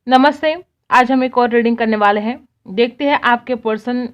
नमस्ते। आज हम एक और रीडिंग करने वाले हैं। देखते हैं आपके पर्सन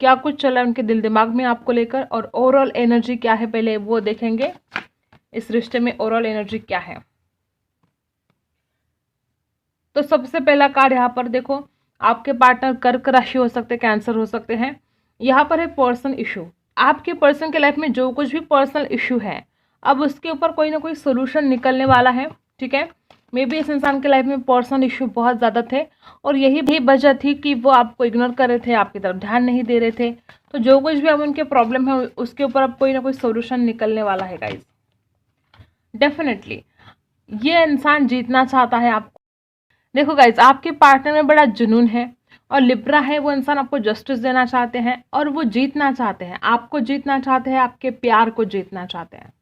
क्या कुछ चल रहा है उनके दिल दिमाग में आपको लेकर, और ओवरऑल एनर्जी क्या है पहले वो देखेंगे। इस रिश्ते में ओवरऑल एनर्जी क्या है। तो सबसे पहला कार्ड यहाँ पर देखो, आपके पार्टनर कर्क राशि हो सकते, कैंसर हो सकते हैं। यहाँ पर है पर्सन इशू। आपके पर्सन के लाइफ में जो कुछ भी पर्सनल इशू है, अब उसके ऊपर कोई ना कोई सोल्यूशन निकलने वाला है। ठीक है, मे बी इस इंसान के लाइफ में पर्सनल इशू बहुत ज़्यादा थे, और यही भी वजह थी कि वो आपको इग्नोर कर रहे थे, आपकी तरफ ध्यान नहीं दे रहे थे। तो जो कुछ भी अब उनके प्रॉब्लम है उसके ऊपर अब कोई ना कोई सोल्यूशन निकलने वाला है गाइज। डेफिनेटली ये इंसान जीतना चाहता है आपको। देखो गाइज, आपके पार्टनर में बड़ा जुनून है, और लिब्रा है, वो इंसान आपको जस्टिस देना चाहते हैं, और वो जीतना चाहते हैं, आपको जीतना चाहते हैं, आपके प्यार को जीतना चाहते हैं।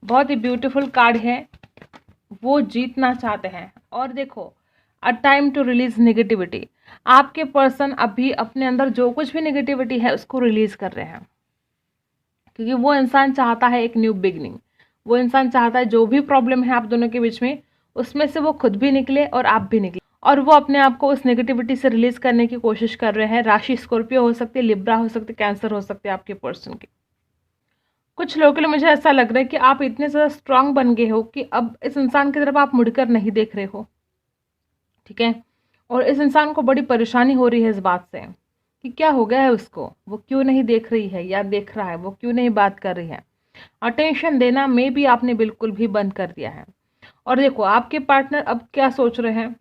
बहुत ही ब्यूटीफुल कार्ड है, वो जीतना चाहते हैं। और देखो, a time to release negativity. आपके पर्सन अभी अपने अंदर जो कुछ भी नेगेटिविटी है उसको रिलीज कर रहे हैं, क्योंकि वो इंसान चाहता है एक न्यू बिगनिंग। वो इंसान चाहता है जो भी प्रॉब्लम है आप दोनों के बीच में, उसमें से वो खुद भी निकले और आप भी निकले, और वो अपने आप को उस नेगेटिविटी से रिलीज करने की कोशिश कर रहे हैं। राशि स्कॉर्पियो हो सकती है, लिब्रा हो सकती है, कैंसर हो सकते हैं आपके पर्सन की। कुछ लोगों के लिए मुझे ऐसा लग रहा है कि आप इतने ज़्यादा स्ट्रांग बन गए हो कि अब इस इंसान की तरफ आप मुड़कर नहीं देख रहे हो। ठीक है, और इस इंसान को बड़ी परेशानी हो रही है इस बात से कि क्या हो गया है उसको, वो क्यों नहीं देख रही है या देख रहा है, वो क्यों नहीं बात कर रही है। अटेंशन देना में भी आपने बिल्कुल भी बंद कर दिया है। और देखो, आपके पार्टनर अब क्या सोच रहे हैं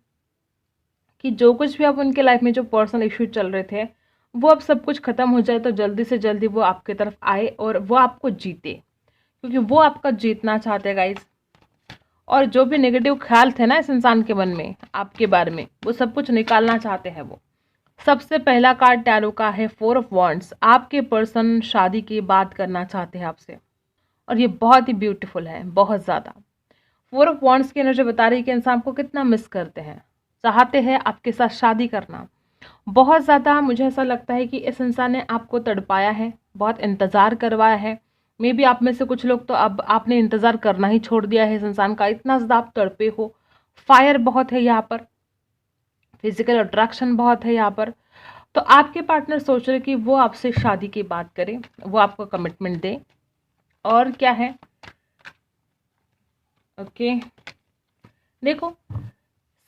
कि जो कुछ भी अब उनके लाइफ में जो पर्सनल इश्यू चल रहे थे, वो अब सब कुछ खत्म हो जाए तो जल्दी से जल्दी वो आपके तरफ आए और वो आपको जीते, क्योंकि वो आपका जीतना चाहते हैं गाइस। और जो भी नेगेटिव ख्याल थे ना इस इंसान के मन में आपके बारे में, वो सब कुछ निकालना चाहते हैं वो। सबसे पहला कार्ड टैरो का है 4 ऑफ वॉन्ड्स। आपके पर्सन शादी की बात करना चाहते हैं आपसे, और ये बहुत ही ब्यूटीफुल है, बहुत ज़्यादा। 4 ऑफ वॉन्ड्स की एनर्जी बता रही है कि इंसान को कितना मिस करते हैं, चाहते हैं आपके साथ शादी करना बहुत ज़्यादा। मुझे ऐसा लगता है कि इस इंसान ने आपको तड़पाया है, बहुत इंतज़ार करवाया है। मे बी आप में से कुछ लोग तो अब आपने इंतज़ार करना ही छोड़ दिया है इस इंसान का, इतना ज़्यादा आप तड़पे हो। फायर बहुत है यहाँ पर, फिजिकल अट्रैक्शन बहुत है यहाँ पर। तो आपके पार्टनर सोच रहे कि वो आपसे शादी की बात करें, वो आपको कमिटमेंट दे। और क्या है, ओके देखो,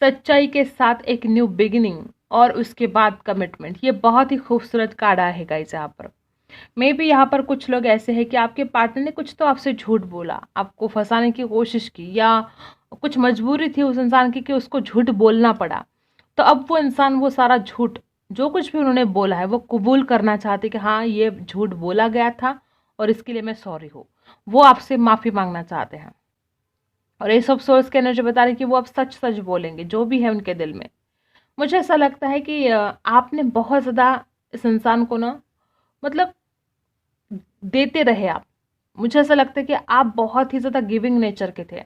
सच्चाई के साथ एक न्यू बिगिनिंग और उसके बाद कमिटमेंट, ये बहुत ही खूबसूरत कार्ड आया है गाइस यहाँ पर। मे बी यहाँ पर कुछ लोग ऐसे हैं कि आपके पार्टनर ने कुछ तो आपसे झूठ बोला, आपको फंसाने की कोशिश की, या कुछ मजबूरी थी उस इंसान की कि उसको झूठ बोलना पड़ा। तो अब वो इंसान वो सारा झूठ, जो कुछ भी उन्होंने बोला है, वो कबूल करना चाहते कि हाँ ये झूठ बोला गया था और इसके लिए मैं सॉरी हूँ। वो आपसे माफ़ी मांगना चाहते हैं, और ये सब सोर्स की एनर्जी बता रही है कि वो अब सच सच बोलेंगे जो भी है उनके दिल में। मुझे ऐसा लगता है कि आपने बहुत ज़्यादा इस इंसान को ना, मतलब देते रहे आप। मुझे ऐसा लगता है कि आप बहुत ही ज़्यादा गिविंग नेचर के थे,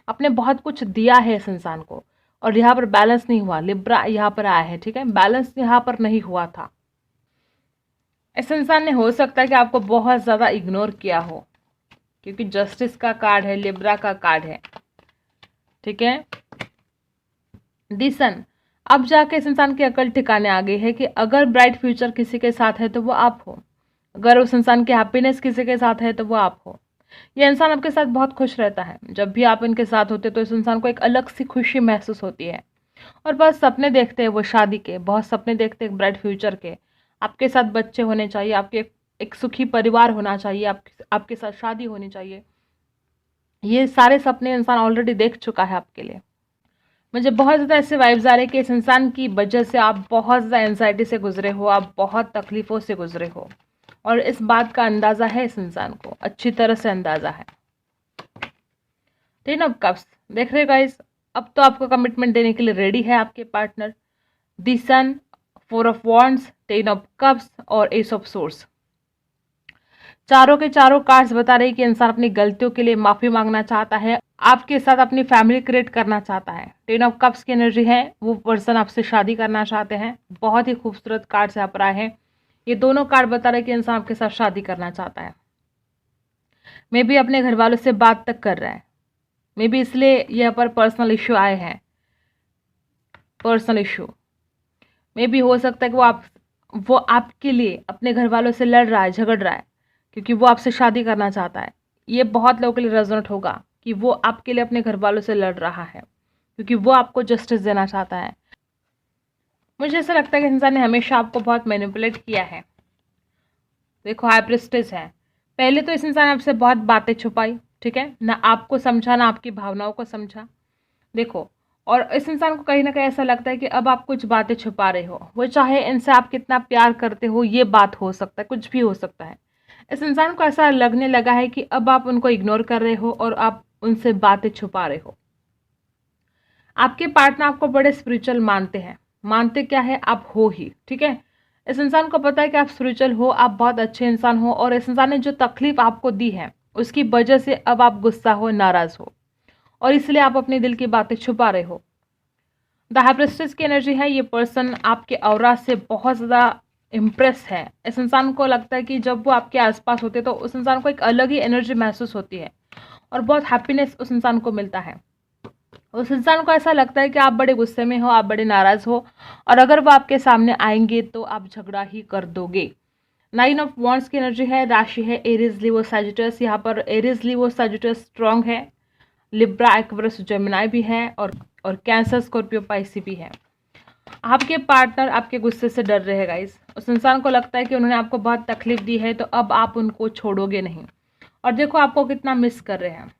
आपने बहुत कुछ दिया है इस इंसान को, और यहाँ पर बैलेंस नहीं हुआ। लिब्रा यहाँ पर आया है, ठीक है, बैलेंस यहाँ पर नहीं हुआ था। इस इंसान ने हो सकता है कि आपको बहुत ज़्यादा इग्नोर किया हो, क्योंकि जस्टिस का कार्ड है, लिब्रा का कार्ड है। ठीक है, डिसन। अब जाके इस इंसान की अकल ठिकाने आ गई है कि अगर ब्राइट फ्यूचर किसी के साथ है तो वो आप हो, अगर उस इंसान की हैप्पीनेस किसी के साथ है तो वो आप हो। ये इंसान आपके साथ बहुत खुश रहता है, जब भी आप इनके साथ होते तो इस इंसान को एक अलग सी खुशी महसूस होती है। और बस सपने देखते हैं वो शादी के, बहुत सपने देखते हैं ब्राइट फ्यूचर के। आपके साथ बच्चे होने चाहिए, आपके एक सुखी परिवार होना चाहिए, आपके साथ शादी होनी चाहिए। ये सारे सपने इंसान ऑलरेडी देख चुका है आपके लिए। मुझे बहुत ज़्यादा ऐसे वाइब्स आ रहे हैं कि इस इंसान की वजह से आप बहुत ज़्यादा एंजाइटी से गुजरे हो, आप बहुत तकलीफ़ों से गुजरे हो, और इस बात का अंदाज़ा है इस इंसान को, अच्छी तरह से अंदाज़ा है। 10 ऑफ कप्स देख रहे हो गाइस, अब तो आपको कमिटमेंट देने के लिए रेडी है आपके partner. The sun, 4 of wands, 10 of cups और एस ऑफ सोर्स। चारों के चारों कार्ड्स बता रहे हैं कि इंसान अपनी गलतियों के लिए माफ़ी मांगना चाहता है, आपके साथ अपनी फैमिली क्रिएट करना चाहता है। 10 ऑफ कप्स की एनर्जी है, वो पर्सन आपसे शादी करना चाहते हैं। बहुत ही खूबसूरत कार्ड्स यहाँ पर आए हैं। ये दोनों कार्ड बता रहे हैं कि इंसान आपके साथ शादी करना चाहता है। मे बी अपने घर वालों से बात तक कर रहा है, मे बी इसलिए यहाँ पर पर्सनल इश्यू आए हैं। पर्सनल इशू में भी हो सकता है कि वो आपके लिए अपने घर वालों से लड़ रहा है, झगड़ रहा है, क्योंकि वो आपसे शादी करना चाहता है। ये बहुत लोगों के लिए रेजोनेट होगा कि वो आपके लिए अपने घर वालों से लड़ रहा है क्योंकि वो आपको जस्टिस देना चाहता है। मुझे ऐसा लगता है कि इंसान ने हमेशा आपको बहुत मैनिपुलेट किया है। देखो हाई प्रिस्टेस है, पहले तो इस इंसान ने आपसे बहुत बातें छुपाई, ठीक है ना, आपको समझा ना आपकी भावनाओं को समझा। देखो, और इस इंसान को कहीं ना कहीं ऐसा लगता है कि अब आप कुछ बातें छुपा रहे हो, वो चाहे इनसे आप कितना प्यार करते हो, ये बात हो सकता है, कुछ भी हो सकता है। इस इंसान को ऐसा लगने लगा है कि अब आप उनको इग्नोर कर रहे हो और आप उनसे बातें छुपा रहे हो। आपके पार्टनर आपको बड़े स्पिरिचुअल मानते हैं, मानते क्या है, आप हो ही, ठीक है। इस इंसान को पता है कि आप स्पिरिचुअल हो, आप बहुत अच्छे इंसान हो, और इस इंसान ने जो तकलीफ आपको दी है उसकी वजह से अब आप गुस्सा हो, नाराज हो, और इसलिए आप अपने दिल की बातें छुपा रहे हो। द हाई प्रिस्टेस की एनर्जी है, ये पर्सन आपके ऑरा से बहुत ज़्यादा इम्प्रेस है। इस इंसान को लगता है कि जब वो आपके आसपास होते तो उस इंसान को एक अलग ही एनर्जी महसूस होती है और बहुत हैप्पीनेस उस इंसान को मिलता है। उस इंसान को ऐसा लगता है कि आप बड़े गुस्से में हो, आप बड़े नाराज हो, और अगर वो आपके सामने आएंगे तो आप झगड़ा ही कर दोगे। 9 ऑफ वॉन्ड्स की एनर्जी है, राशि है एरीज लियो सैजिटस। यहाँ पर एरीज लियो सैजिटस स्ट्रॉन्ग है, लिब्रा एक्वेरियस जेमिनी भी है, और कैंसर स्कॉर्पियो पाइसी भी है। आपके पार्टनर आपके गुस्से से डर रहे हैं गाइस। उस इंसान को लगता है कि उन्होंने आपको बहुत तकलीफ दी है तो अब आप उनको छोड़ोगे नहीं, और देखो आपको कितना मिस कर रहे हैं।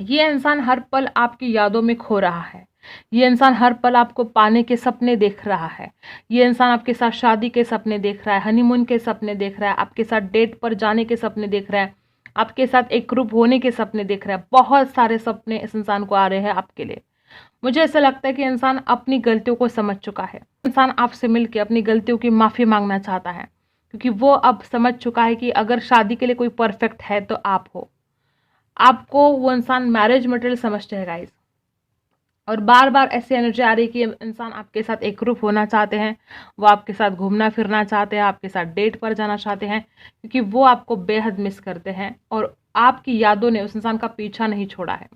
ये इंसान हर पल आपकी यादों में खो रहा है, ये इंसान हर पल आपको पाने के सपने देख रहा है, ये इंसान आपके साथ शादी के सपने देख रहा है, हनीमून के सपने देख रहा है, आपके साथ डेट पर जाने के सपने देख रहा है, आपके साथ एक ग्रुप होने के सपने देख रहा है। बहुत सारे सपने इस इंसान को आ रहे हैं आपके लिए। मुझे ऐसा लगता है कि इंसान अपनी गलतियों को समझ चुका है, इंसान आपसे मिलकर अपनी गलतियों की माफ़ी मांगना चाहता है, क्योंकि वो अब समझ चुका है कि अगर शादी के लिए कोई परफेक्ट है तो आप हो। आपको वो इंसान मैरिज मटेरियल समझते हैं गाइस, और बार बार ऐसी एनर्जी आ रही है कि इंसान आपके साथ एकरूप होना चाहते हैं, वो आपके साथ घूमना फिरना चाहते हैं, आपके साथ डेट पर जाना चाहते हैं, क्योंकि वो आपको बेहद मिस करते हैं और आपकी यादों ने उस इंसान का पीछा नहीं छोड़ा है।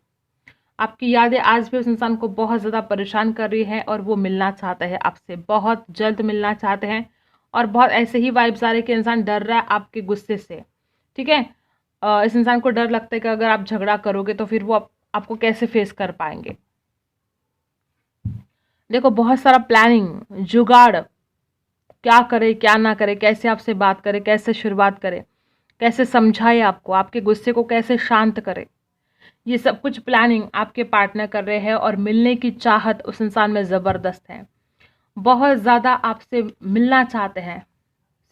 आपकी यादें आज भी उस इंसान को बहुत ज़्यादा परेशान कर रही है और वो मिलना चाहता है आपसे, बहुत जल्द मिलना चाहते हैं। और बहुत ऐसे ही वाइब्स आ रहे हैं कि इंसान डर रहा है आपके गुस्से से, ठीक है। इस इंसान को डर लगता है कि अगर आप झगड़ा करोगे तो फिर वो आपको कैसे फेस कर पाएंगे। देखो बहुत सारा प्लानिंग, जुगाड़, क्या करे क्या ना करे, कैसे आपसे बात करे, कैसे शुरुआत करे, कैसे समझाए आपको, आपके गुस्से को कैसे शांत करे, ये सब कुछ प्लानिंग आपके पार्टनर कर रहे हैं। और मिलने की चाहत उस इंसान में ज़बरदस्त है, बहुत ज़्यादा आपसे मिलना चाहते हैं।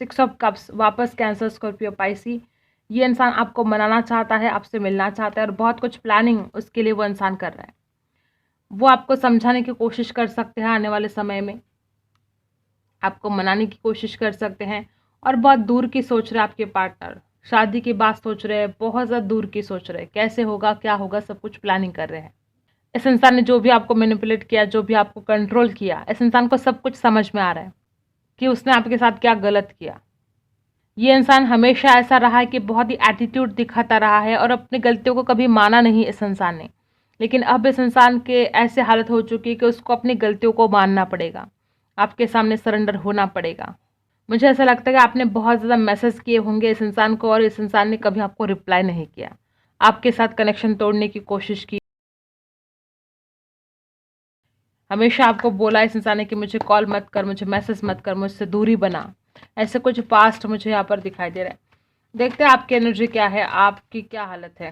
6 ऑफ कप्स वापस कैंसर स्कॉर्पियो पाइसी, ये इंसान आपको मनाना चाहता है, आपसे मिलना चाहता है, और बहुत कुछ प्लानिंग उसके लिए वो इंसान कर रहा है। वो आपको समझाने की कोशिश कर सकते हैं, आने वाले समय में आपको मनाने की कोशिश कर सकते हैं। और बहुत दूर की सोच रहे हैं आपके पार्टनर, शादी की बात सोच रहे हैं, बहुत ज़्यादा दूर की सोच रहे हैं, कैसे होगा क्या होगा सब कुछ प्लानिंग कर रहे हैं। इस इंसान ने जो भी आपको मैनिपुलेट किया, जो भी आपको कंट्रोल किया, इस इंसान को सब कुछ समझ में आ रहा है कि उसने आपके साथ क्या गलत किया। ये इंसान हमेशा ऐसा रहा है कि बहुत ही एटीट्यूड दिखाता रहा है और अपनी गलतियों को कभी माना नहीं इस इंसान ने। लेकिन अब इस इंसान के ऐसे हालत हो चुकी है कि उसको अपनी गलतियों को मानना पड़ेगा, आपके सामने सरेंडर होना पड़ेगा। मुझे ऐसा लगता है कि आपने बहुत ज़्यादा मैसेज किए होंगे इस इंसान को और इस इंसान ने कभी आपको रिप्लाई नहीं किया, आपके साथ कनेक्शन तोड़ने की कोशिश की। हमेशा आपको बोला इस इंसान ने कि मुझे कॉल मत कर, मुझे मैसेज मत कर, मुझसे दूरी बना। ऐसे कुछ पास्ट मुझे यहाँ पर दिखाई दे रहा है। देखते हैं आपकी एनर्जी क्या है, आपकी क्या हालत है।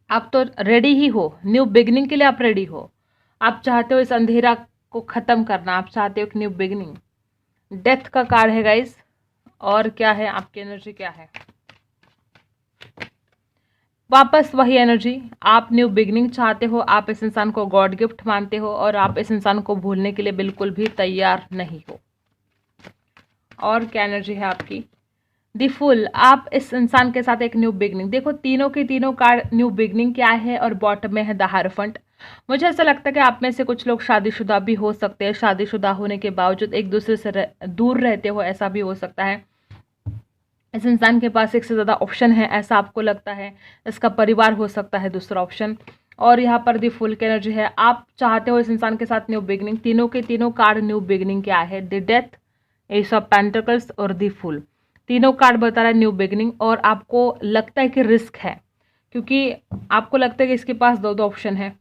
आप तो रेडी ही हो, न्यू बिगिनिंग के लिए आप रेडी हो। आप चाहते हो इस अंधेरा को ख़त्म करना, आप चाहते हो एक न्यू बिगिनिंग। डेथ का कार्ड है गाइस, और क्या है आपकी एनर्जी क्या है। वापस वही एनर्जी, आप न्यू बिगनिंग चाहते हो, आप इस इंसान को गॉड गिफ्ट मानते हो और आप इस इंसान को भूलने के लिए बिल्कुल भी तैयार नहीं हो। और क्या एनर्जी है आपकी, द फुल, आप इस इंसान के साथ एक न्यू बिगनिंग। देखो तीनों के तीनों कार्ड न्यू बिगनिंग क्या है, और बॉटम में है द हायरोफेंट। मुझे ऐसा लगता है कि आप में से कुछ लोग शादीशुदा भी हो सकते हैं, शादीशुदा होने के बावजूद एक दूसरे से दूर रहते हो, ऐसा भी हो सकता है। इस इंसान के पास एक से ज़्यादा ऑप्शन है, ऐसा आपको लगता है। इसका परिवार हो सकता है दूसरा ऑप्शन, और यहाँ पर दी फुल की एनर्जी है, आप चाहते हो इस इंसान के साथ न्यू बिगनिंग। तीनों के तीनों कार्ड न्यू बिगनिंग क्या है, the death, S of pentacles और दी फुल। तीनों कार्ड बता रहा है न्यू बिगनिंग, और आपको लगता है कि रिस्क है, क्योंकि आपको लगता है कि इसके पास दो ऑप्शन है,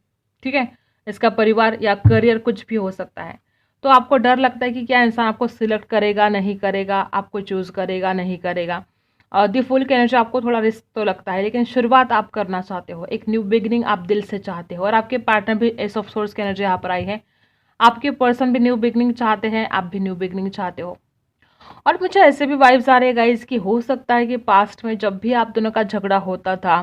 ठीक है, इसका परिवार या करियर कुछ भी हो सकता है। तो आपको डर लगता है कि क्या इंसान आपको सिलेक्ट करेगा नहीं करेगा, आपको चूज करेगा नहीं करेगा। और दी फुल की एनर्जी, आपको थोड़ा रिस्क तो लगता है, लेकिन शुरुआत आप करना चाहते हो, एक न्यू बिगनिंग आप दिल से चाहते हो। और आपके पार्टनर भी एस ऑफ सोर्स की एनर्जी यहाँ पर आई है, आपके पर्सन भी न्यू बिगनिंग चाहते हैं, आप भी न्यू बिगनिंग चाहते हो। और मुझे ऐसे भी वाइब्स आ रहे हैं गाइस कि हो सकता है कि पास्ट में जब भी आप दोनों का झगड़ा होता था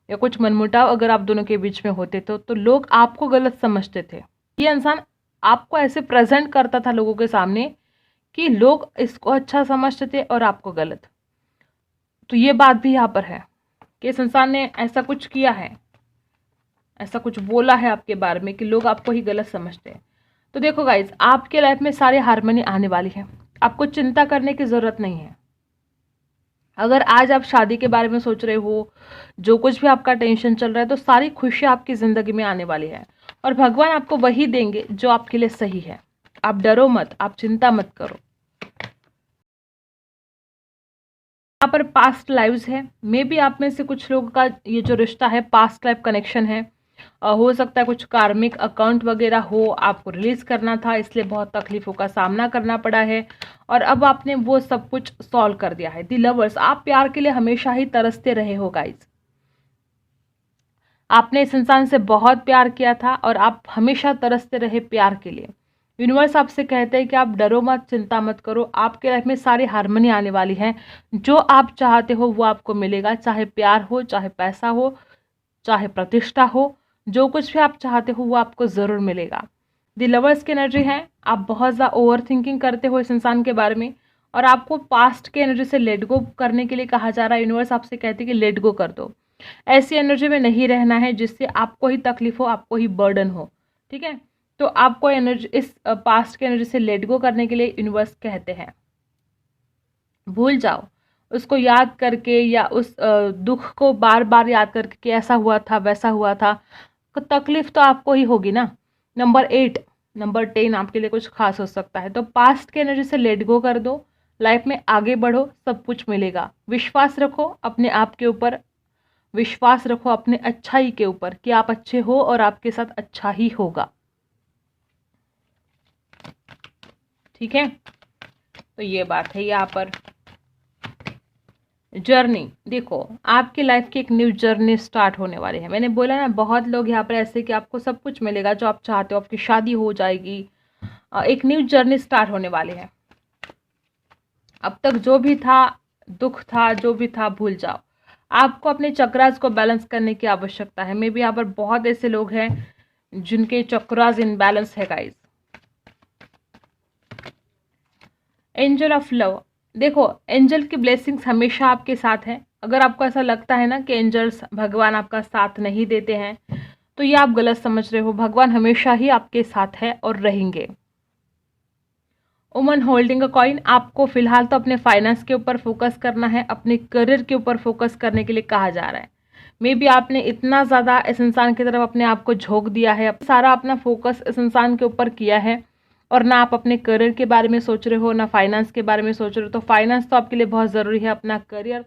या कुछ मनमुटाव अगर आप दोनों के बीच में होते थे, तो लोग आपको गलत समझते थे। ये इंसान आपको ऐसे प्रेजेंट करता था लोगों के सामने कि लोग इसको अच्छा समझते थे और आपको गलत। तो ये बात भी यहाँ पर है कि इस इंसान ने ऐसा कुछ किया है, ऐसा कुछ बोला है आपके बारे में कि लोग आपको ही गलत समझते हैं। तो देखो गाइज, आपके लाइफ में सारी हार्मनी आने वाली है, आपको चिंता करने की जरूरत नहीं है। अगर आज आप शादी के बारे में सोच रहे हो, जो कुछ भी आपका टेंशन चल रहा है, तो सारी खुशियां आपकी जिंदगी में आने वाली है, और भगवान आपको वही देंगे जो आपके लिए सही है। आप डरो मत, आप चिंता मत करो। यहाँ पर पास्ट लाइव्स है, मे बी आप में से कुछ लोगों का ये जो रिश्ता है पास्ट लाइफ कनेक्शन है। हो सकता है कुछ कार्मिक अकाउंट वगैरह हो, आपको रिलीज करना था, इसलिए बहुत तकलीफों का सामना करना पड़ा है, और अब आपने वो सब कुछ सॉल्व कर दिया है। दी लवर्स, आप प्यार के लिए हमेशा ही तरसते रहे हो गाइज, आपने इस इंसान से बहुत प्यार किया था और आप हमेशा तरसते रहे प्यार के लिए। यूनिवर्स आपसे कहते हैं कि आप डरो मत, चिंता मत करो, आपके लाइफ में सारी हार्मनी आने वाली है। जो आप चाहते हो वो आपको मिलेगा, चाहे प्यार हो, चाहे पैसा हो, चाहे प्रतिष्ठा हो, जो कुछ भी आप चाहते हो वो आपको ज़रूर मिलेगा। द लवर्स की एनर्जी है, आप बहुत ज़्यादा ओवर थिंकिंग करते हो इस इंसान के बारे में, और आपको पास्ट के एनर्जी से लेट गो करने के लिए कहा जा रहा है। यूनिवर्स आपसे कहते हैं कि लेट गो कर दो, ऐसी एनर्जी में नहीं रहना है जिससे आपको ही तकलीफ हो, आपको ही बर्डन हो, ठीक है। तो आपको एनर्जी, इस पास्ट के एनर्जी से लेट गो करने के लिए यूनिवर्स कहते हैं भूल जाओ उसको याद करके, या उस दुख को बार बार याद करके कि ऐसा हुआ था वैसा हुआ था। तो तकलीफ तो आपको ही होगी ना। नंबर 8, नंबर 10 आपके लिए कुछ खास हो सकता है। तो पास्ट के एनर्जी से लेट गो कर दो, लाइफ में आगे बढ़ो, सब कुछ मिलेगा। विश्वास रखो अपने आप के ऊपर, विश्वास रखो अपने अच्छाई के ऊपर कि आप अच्छे हो और आपके साथ अच्छा ही होगा, ठीक है। तो ये बात है। यहाँ पर जर्नी देखो, आपकी लाइफ की एक न्यू जर्नी स्टार्ट होने वाली है। मैंने बोला ना, बहुत लोग यहाँ पर ऐसे कि आपको सब कुछ मिलेगा जो आप चाहते हो, आपकी शादी हो जाएगी, एक न्यू जर्नी स्टार्ट होने वाली है। अब तक जो भी था, दुख था, जो भी था, भूल जाओ। आपको अपने चक्रास को बैलेंस करने की आवश्यकता है। मे बी यहाँ पर बहुत ऐसे लोग हैं जिनके चक्रास इनबैलेंस है गाइस। एंजल ऑफ लव, देखो एंजल की ब्लेसिंग्स हमेशा आपके साथ है। अगर आपको ऐसा लगता है ना कि एंजल्स, भगवान आपका साथ नहीं देते हैं, तो ये आप गलत समझ रहे हो। भगवान हमेशा ही आपके साथ है और रहेंगे। वुमन होल्डिंग अ कॉइन, आपको फिलहाल तो अपने फाइनेंस के ऊपर फोकस करना है, अपने करियर के ऊपर फोकस करने के लिए कहा जा रहा है। मे बी आपने इतना ज़्यादा इस इंसान की तरफ अपने आप को झोंक दिया है, सारा अपना फोकस इस इंसान के ऊपर किया है, और ना आप अपने करियर के बारे में सोच रहे हो, ना फाइनेंस के बारे में सोच रहे हो। तो फाइनेंस तो आपके लिए बहुत ज़रूरी है, अपना करियर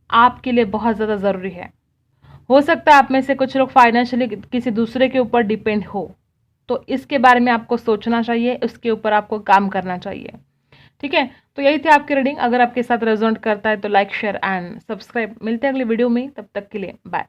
आपके लिए बहुत ज़्यादा ज़रूरी है। हो सकता है आप में से कुछ लोग फाइनेंशियली किसी दूसरे के ऊपर डिपेंड हो, तो इसके बारे में आपको सोचना चाहिए, उसके ऊपर आपको काम करना चाहिए, ठीक है। तो यही थी आपकी रीडिंग। अगर आपके साथ रेजोनेट करता है तो लाइक, शेयर एंड सब्सक्राइब। मिलते हैं अगली वीडियो में, तब तक के लिए बाय।